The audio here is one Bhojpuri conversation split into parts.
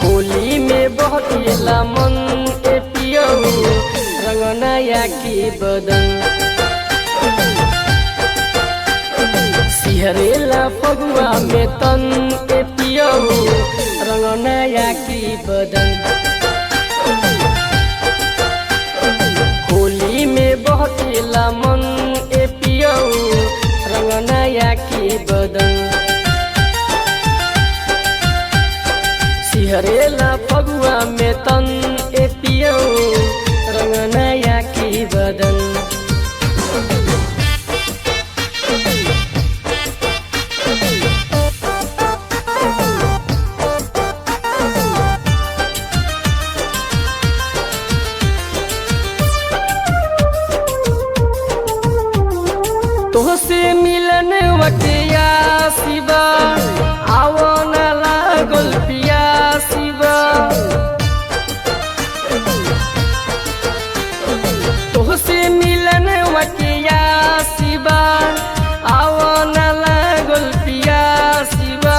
होली में बहकेला मन ए पियो रंग नया की बदन सिहरेला फगुआ में तन ए पियो रंग नया की बदन होली में बहकेला मन ए पियो रंग नया की बदन सिहरेला फगुआ में तन ए पियो रंग नया की बदन तोहसे मिलन वटिया शिवा आवो न लागल पिया शिवा तोहसे मिलन वटिया शिवा आवो न लागल पिया शिवा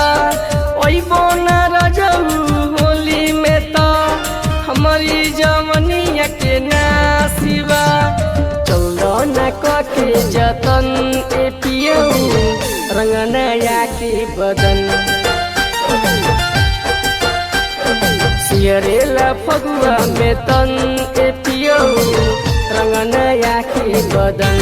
ओइबो न रजऊ होली में तो हमारी जवनिया के ना शिवा चलो न के जतन ए पियो रंग नया के बदन सिहरेला फगुआ में तन ए पियो रंग नया के बदन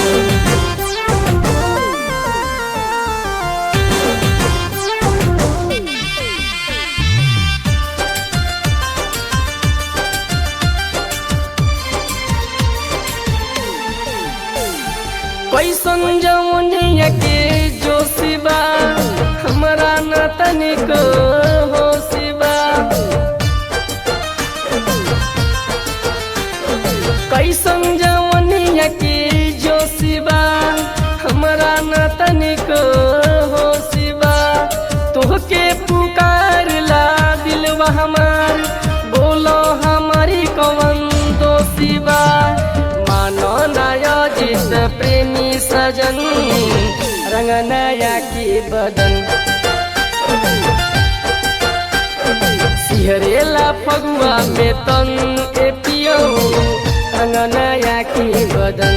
कैसन जमुनिया के जो शिवा हमरा न तनिक हो शिवा कैसन जमुनिया के जो शिवा हमरा न तनिक हो शिवा तोहके पुकार ला दिलवा हमार बोलो हमारी कवन दो शिवा मानो नया जित प्रेमी सजन रंग नया की बदन सिहरेला फगुआ में तन ए पियो रंग नया की बदन।